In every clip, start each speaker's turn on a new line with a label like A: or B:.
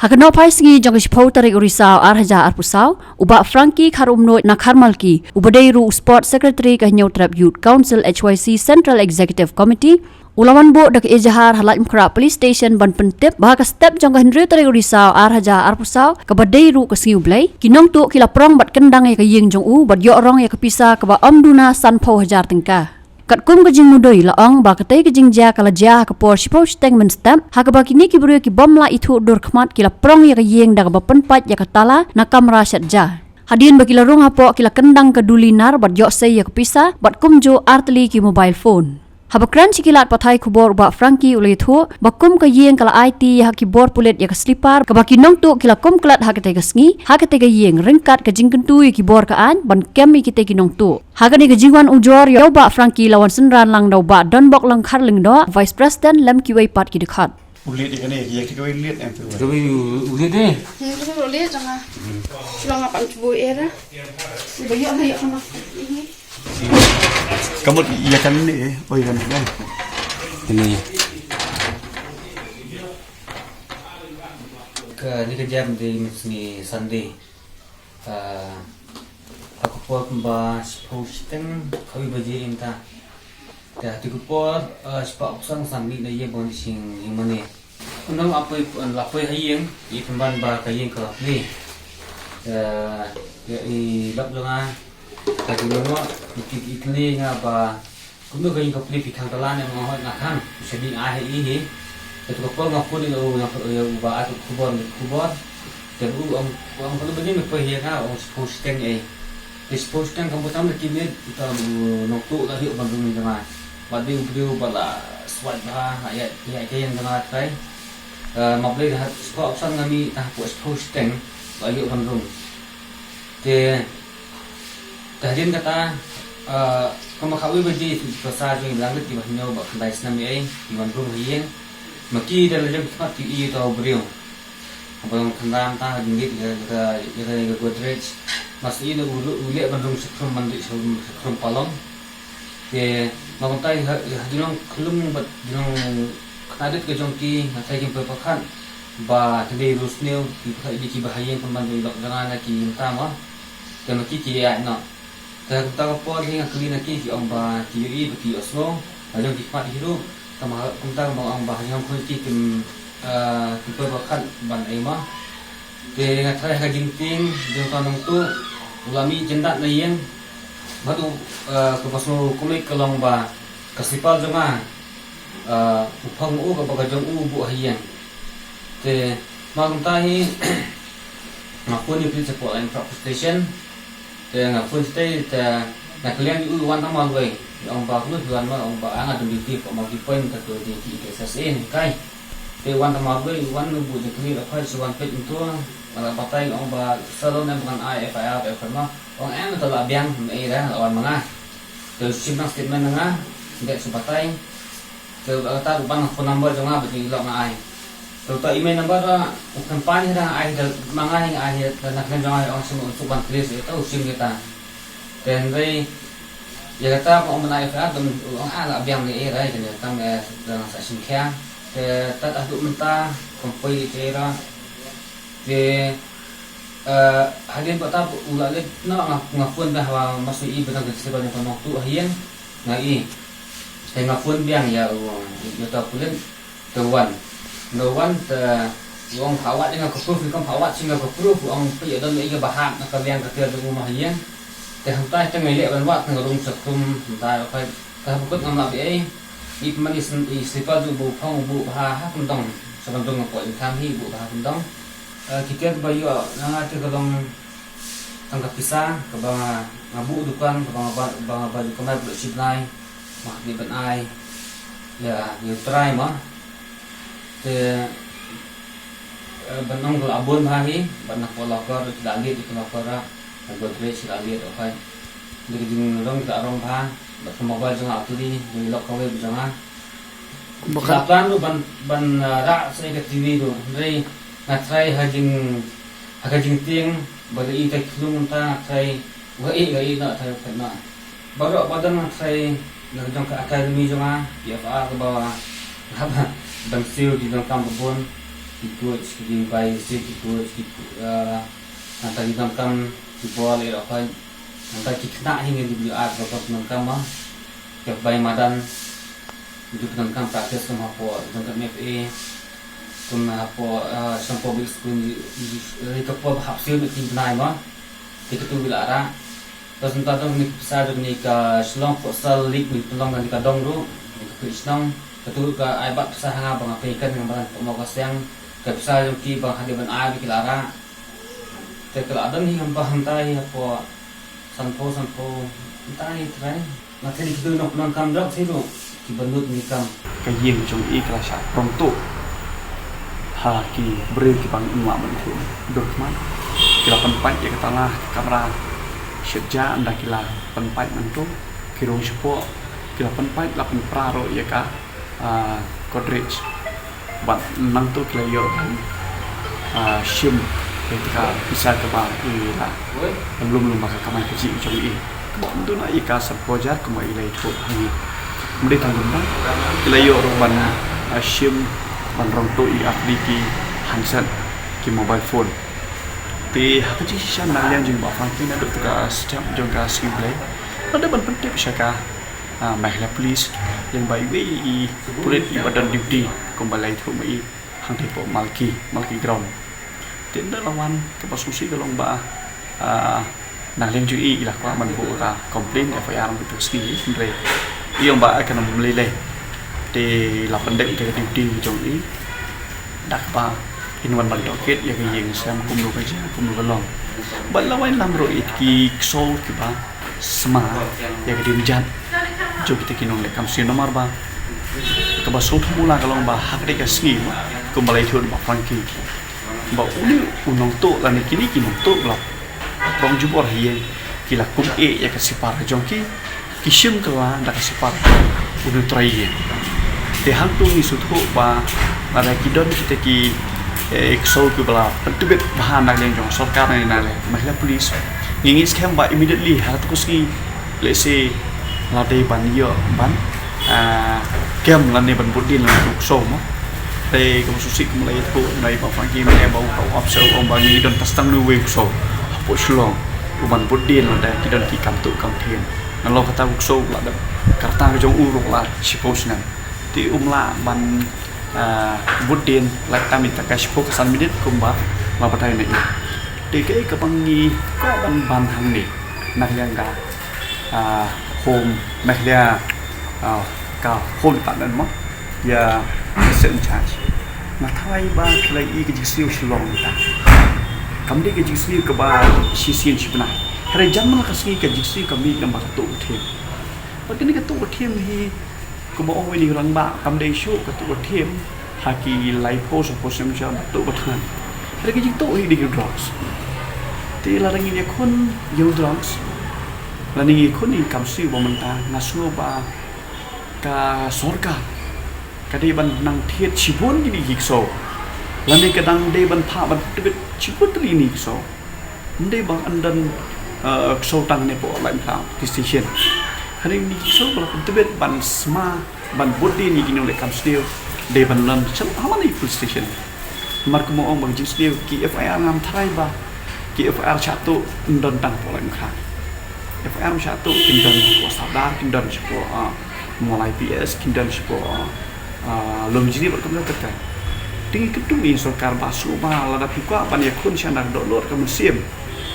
A: Hakano paisngi jong shpau tarik urisau arhaja arpusau uba Frankie Karumno na Karmalki ubadeiru Sport Secretary Kahnyau Trap Youth Council HYC Central Executive Committee Ulaman bo dak ejahar halat mkra police station ban pentep bahaka step jong Henry tarik urisau arhaja arpusau kabadeiru kasngi ublai kinong tu kila prong bat kendang ya kayeng jong u bat yo rong ya kapisa kaba omduna san pau hajar tengka kat kum kejing mudoi laong ba katai kejing ja kala ja ka por shipau steng men stamp ha ka ba kini ki bru ki bom la itu dor khmat kila prong ya kayeng dak ba penpat ya katala na kamra shat ja hadin ba kila rong hapo kila kendang ka dulinar bat yo sei ya kapisa bat kumjo artli ki mobile phone Habakran sikilat patai kubor ba Frankie ulai thu bakum ka yeng kala IT ha ki bor pulet ya ka slipar ka baki nong tu kila kum klat ha ka te sngi ha ka te ka yeng ringkat ka jingkentu ki bor ka an ban kem ki te ki nong tu ha ka ni ka jingwan ujor yo ba Frankie lawan senran lang dau ba don bok lang khar ling do vice president lam ki wei pat ki dekat
B: ulit ikan ni ya ki wei liet em tu
C: ulit deh
D: Kita lihat jangan, sulang apa cuci era, banyak lah ya sama ini.
B: kamu ya kan ni oh ya kan
C: ini ke ni kerja di sini Sunday aku buat bahas posting kami baca entah dah tiga buat sebab sang sambil dia boleh sing yang mana undang apa hayang i pemban ba kayeng ke ni ya i lap lenga tadi lama ikli ngapa kuno kayeng ke pli pikang telan yang ngohot ngakan seding ahe ini itu kepol ngapun itu ba atau kubor dan ang kalau begini pergi ka posting posting kamu tahu kini kita noktu lagi bandung dengan badi ubrio bala swat ba ayat yang dengan try mablay dah sebab option kami tah posting lagi bandung te tahdin kata kamu khawi bagi pasal yang langit di bawah ba kendai senam ai di bandung hieng maki dalam jam cepat ti tau brio abang kendam tah dingit kita Godrej masih ini uliak bandung sekrum mandi sekrum palong te maguntai dinong kelum bat dinong kadit ke jongki saya kim pepakan ba tadi rusnil di bahaya pembantu lok jangan ki tama dan ki ya no dan kita por hingga kelina ki amba ti ki oslo lalu di pat hiru sama kita mau amba yang ki kim pepakan ban ema te ngatrai ka jingting jong tanong tu ulami jendak na yen batu ke pasno kumik kelong ba kasipal jama upang u ka bagajong u bu hayen te maguntahi ngapun ni pin support line station te ngapun stay te naklian u wan tamal we ong ba ku duan ma ong ba anga du di ko ma di point ka to di ki SSN kai te wan tamal we wan bu de kli ra phai suwan pet tu ala patay ong ba salon na bukan IFIR ma ong ang to la biang me ra lawan mga te simang statement nga ndak supatay te ta rupang phone number jonga beti lo nga ai to ta email number kampanye ra ai da mga hing ai na kan jonga ong sim suban please itu sim kita dan dai ya kata ong mana IFIR dum ong ala biang ni ra jadi tam dalam sa sim kya te ta adu menta kompoi era de hadin patap ulale na ngapun bahwa masih i benang sebanyak waktu ahian ngai saya ngapun biang ya kita pulen tewan no one te wong phawat dengan keproof kan phawat singa keproof wong pi dan i bahan nak biang ketia di rumah ahian te hantai te ngai le ban wat nang rum sakum hantai apa ta bukut ngam la bi i manis i sipa du bu phong bu ha kun dong sabandong ko tham hi bu ha kun dong kita bayu nang ate kalong tangkap pisang ke bang ngabu dukan ke bang baju kemar buat sipnai mah ni ban ai ya you try mah te banong gol abon hari banak pola kor dali di pola kora Godrej dali do kai dari jing rong ta rong pha ba mobile jang aturi ni lok kawe jangan bakal lu ban ra sai ke TV do rei na try hajing ting bagi ita klung ta try gai na try na baru badan na try na jong ka academy jonga ya fa ke bawah apa ban siu di dalam kampung ikut di bayi sih ikut nanti kam di bawah le apa nanti kita hingga di art berapa kam mah tiap bayi madan itu kam praktis sama apa dengan FA kuma apa sampo bis kun di kapal hapsil di timnai mah kita tu bila arah terus entah tu ni besar ni ke Selong Futsal League ni tolong dan di kadong tu ni ke Islam betul ke aibat besar hanga bang apa ikan dengan bang mau kasang ke besar yang ki bang hadiban ai di lara tekal adam ni hamba hantai apa sampo entai trai macam itu nak kam dak sih tu ki benut ni kam
B: cái gì trong y là sạch trong tụ hà kỳ beri ki bang imam itu dorman kila penpai ya katalah kamera sejak anda kila penpai mantu kirong sepo kila penpai lapan praro ya ka Godrej bat nang tu kila yo shim ketika bisa ke bang ila belum maka kamai kecil trong i bon tu na ika sepojar kemai ilai tu ni mesti tanggung kila yo roban shim ban rong tu i apliki handset ki mobile phone ti hak ji shan na yang jing ba fang ki na duk ka step jong ka sim play ada ban penting syaka mahla police yang bai we i police i badan duty kumbalai thu mai hang thi po malki ground tin da lawan ke pasusi ka long ba na leng ju i la kwa man bu ka complain FIR ang tu ski re i ông ba akan memilih di lapan dek ke duty jong i dak ba in wan bal doket ya ke yeng sam kum lu kaja kum lu long bal lawan lam ro it ki sol ki ba sma ya ke dim jan jo kita kinong le kam sin nomor ba ke ba so thumula ka long ba hak de ka ski kum balai thun ba franki ba uni unong to la ni kini kinong to la bong jubor hiye ki la kum e ya ke sipar jong ki shim ka la dak sipar unu trai te hang tu ni suthu ba ada kidon kita ki eksol ke bala pentubet bahan nak yang jong sarkar ni nale mahla police ngingis kem ba immediately har tu ski let's say lade ban yo ban kem lan ni ban budin lan tuk so mo te kum susik mulai tu nai ba fang ki me ba ka observe om ba ni don pastang nu we so po shlong ban budin lan da ki don ki kam tu kam thien nan lo kata so la da karta ke jong uruk la suppose nan ti la ban budin like kami tak kasih fokusan minit kumba ma patai na i te ke kapangi ko ban hang ni nak yang ka home mahlia ka home tak dan mo ya sen charge na thai ba klai i ke jisiu shlong ta kam de ke jisiu ke ba sisin sibna hare jam ka singi ke jisiu kami na ba tu them bagini ka tu them hi kuma ong ni rang ba kam dei shu ka tu them haki lipo so posem jam tu bathan hare ki tu hi di drugs ti la rangi ni kun yo drugs la ni kun ni kam si bo man ta nasu ba ka sorka ka dei ban nang thiet chibon ni gi so la ni ka dang dei ban pha ban tibet chibon tri ni so dei bang andan so tang ne po lai pha decision hare ni so ba tibet ban sma ban body ni gino le kam still de ban lam chal hama ni police station mar ko mo ong bang jing still ki FIR ngam thai ba ki FIR chatu ndon tang po lai kha FIR chatu kindon po sadar kindon po mulai PS kindon po lom jini ber kam ta tingi ketu ni sarkar basu ba la da pikwa ban ya kun chana do lor kam sim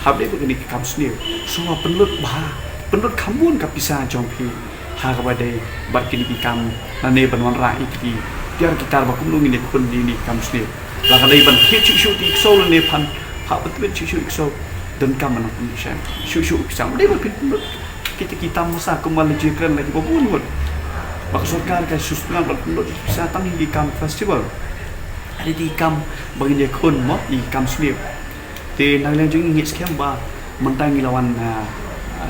B: hab de begini kam sniu semua penlut kamun ka pisa jong pi ha ka ba de bar kini kam na ne ban wan ra iki tiar kita ba kum lu ni kun ni kam sniu la ka dei ban khit chu ti so ne phan ha ba tu chu so dan kam na kun shem chu sam de ba penlut kita masa kembali jikran lagi babun mut maksudkan ke susna ba penlut bisa tang di kam festival ada di kam bagi dia kun mo di kam sniu te nang lang jing ngit skem ba mentang lawan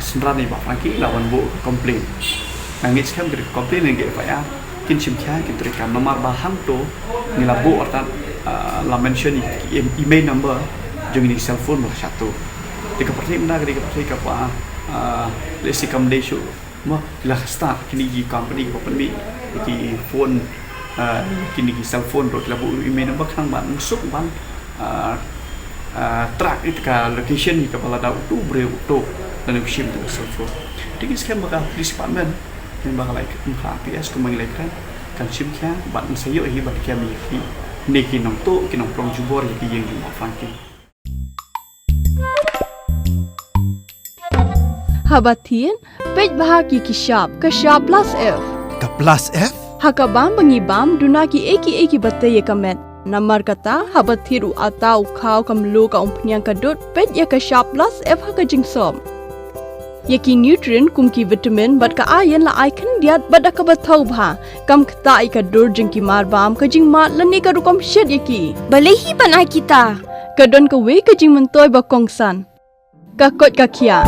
B: senran ni ba franki lawan bu komplain nang ngit skem ke komplain nge pa ya kin sim kha kin tri kam nomor ba hang to ni la bu ortan la mention email number jing ni cell phone ba satu te ka perti mena ke ka perti ka pa lesi kam de shu mo la start kini gi company ko permi ki phone kini ki cell phone rot labu email bakang ban suk ban track it ka location ni kepala da tu bre tu dan shim tu cell phone dikis kan bakal department yang bakal like PS tu mengelak kan shim kya ban sayo hi ban kya mi ni ki nong tu ki nong prong jubor ki yang jumpa Frankie
E: Habatin, pej bahagi ki sharp plus F.
F: Ka plus F?
E: Hakabam bangi bam dunaki eki batte ye kamet. Namar kata habathiru atau khau kamlu ka umpnyang kadut pej ya ka sharp plus F haka jingsom. Yaki nutrient kum ki vitamin bat ka iron la icon diat bat ka bathau bha kam kta I ka dur jingki mar bam ka jing mat lani ka rukom shed yaki.
G: Balehi panai kita.
E: Kadon ka we ka jing mentoy ba kongsan. Ka kot ka kia.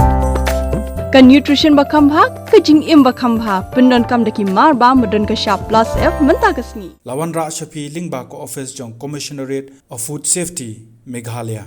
E: Ka nutrition bakam bha ka jing im bakam bha pendon kam daki mar ba madon ka sharp plus F menta kasni
F: Lawan Ra Shafi Lingba ko office jong Commissionerate of Food Safety Meghalaya